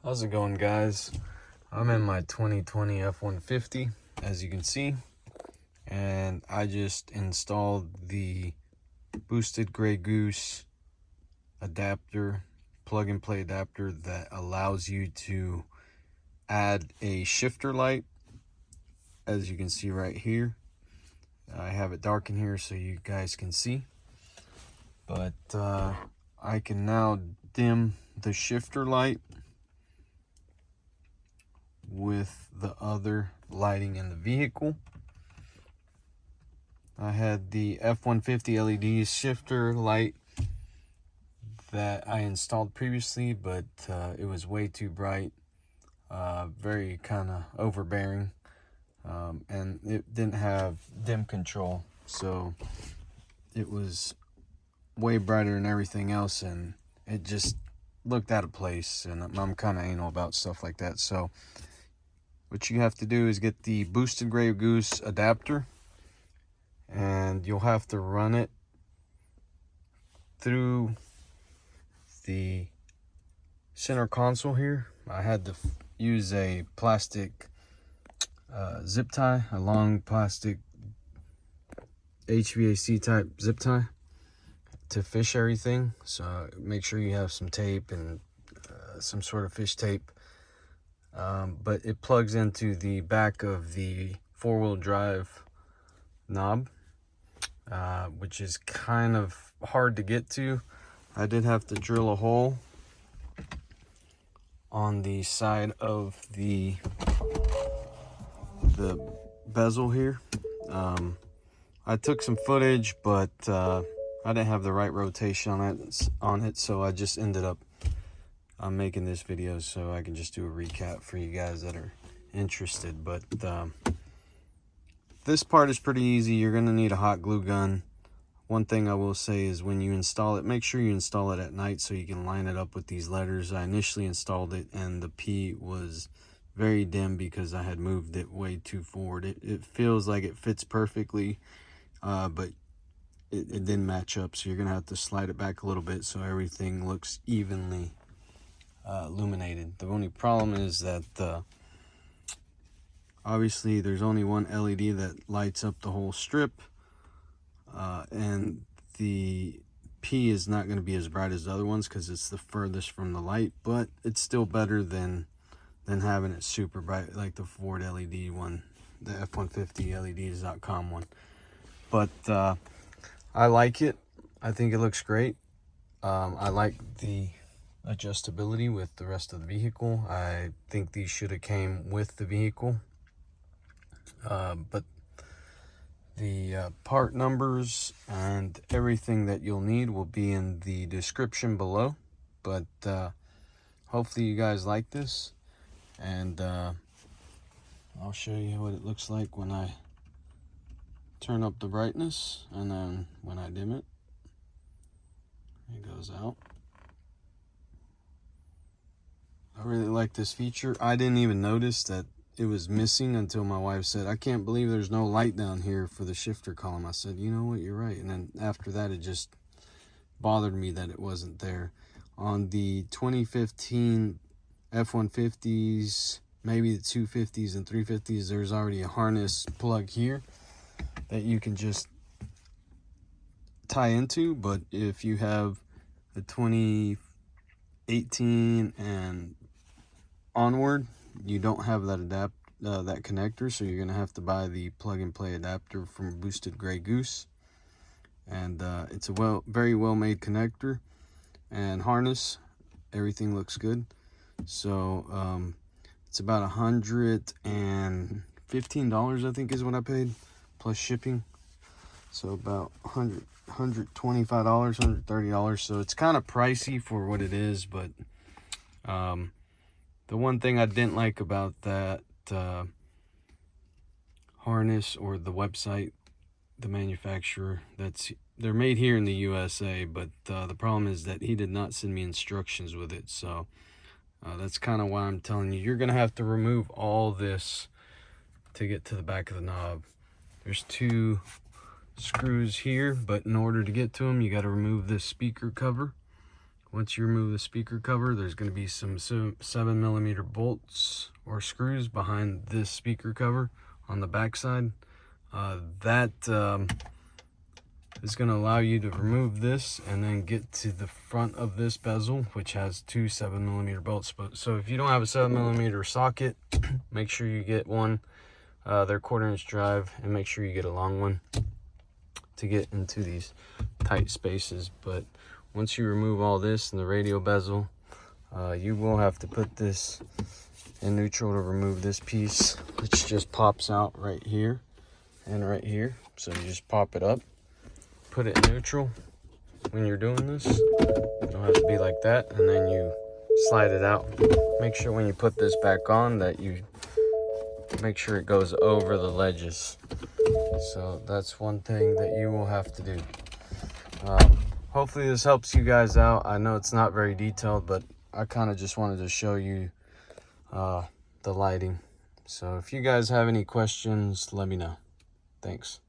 How's it going, guys? I'm in my 2020 F150, as you can see, and I just installed the boosted gray goose adapter, plug and play adapter that allows you to add a shifter light, as you can see right here. I have it dark in here so you guys can see, but I can now dim the shifter light with the other lighting in the vehicle. I had the F150 LED shifter light that I installed previously, but it was way too bright, very kind of overbearing, and it didn't have dim control, so it was way brighter than everything else, and it just looked out of place, and I'm kind of anal about stuff like that. So what you have to do is get the boosted gray goose adapter, and you'll have to run it through the center console here. I had to use a plastic zip tie, a long plastic HVAC type zip tie to fish everything. So make sure you have some tape and some sort of fish tape. But it plugs into the back of the four-wheel drive knob, which is kind of hard to get to. I did have to drill a hole on the side of the bezel here. I took some footage, but I didn't have the right rotation on it, so I just ended up making this video so I can just do a recap for you guys that are interested. But this part is pretty easy. You're gonna need a hot glue gun. One thing I will say is when you install it, make sure you install it at night so you can line it up with these letters. I initially installed it and the P was very dim because I had moved it way too forward. It feels like it fits perfectly, but it didn't match up, so you're gonna have to slide it back a little bit so everything looks evenly illuminated. The only problem is that obviously there's only one LED that lights up the whole strip, and the P is not going to be as bright as the other ones because it's the furthest from the light, but it's still better than having it super bright like the Ford LED one, the F150 LEDs.com one. But I like it. I think it looks great. I like the adjustability with the rest of the vehicle. I think these should have came with the vehicle, but the part numbers and everything that you'll need will be in the description below. But hopefully you guys like this, and I'll show you what it looks like when I turn up the brightness, and then when I dim it, it goes out. I really like this feature. I didn't even notice that it was missing until my wife said, "I can't believe there's no light down here for the shifter column." I said, "You know what, you're right." And then after that, it just bothered me that it wasn't there. On the 2015 F150s, maybe the 250s and 350s, there's already a harness plug here that you can just tie into. But if you have the 2018 and onward, you don't have that that connector, so you're gonna have to buy the plug and play adapter from Boosted Gray Goose. And it's a very well made connector and harness. Everything looks good. So it's about $115, I think, is what I paid, plus shipping. So about $125, $130. So it's kind of pricey for what it is, but the one thing I didn't like about that harness or the website, the manufacturer, they're made here in the USA, but the problem is that he did not send me instructions with it. So that's kind of why I'm telling you, you're gonna have to remove all this to get to the back of the knob. There's two screws here, but in order to get to them, you got to remove this speaker cover Once you remove the speaker cover, there's going to be some 7mm bolts or screws behind this speaker cover on the back side. That is going to allow you to remove this and then get to the front of this bezel, which has two 7mm bolts. So if you don't have a 7mm socket, make sure you get one. They're 1/4" drive, and make sure you get a long one to get into these tight spaces. But once you remove all this and the radio bezel, you will have to put this in neutral to remove this piece, which just pops out right here and right here. So you just pop it up, put it in neutral when you're doing this. You don't have to be like that, and then you slide it out. Make sure when you put this back on that you make sure it goes over the ledges. So that's one thing that you will have to do. Hopefully this helps you guys out. I know it's not very detailed, but I kind of just wanted to show you the lighting. So if you guys have any questions, let me know. Thanks.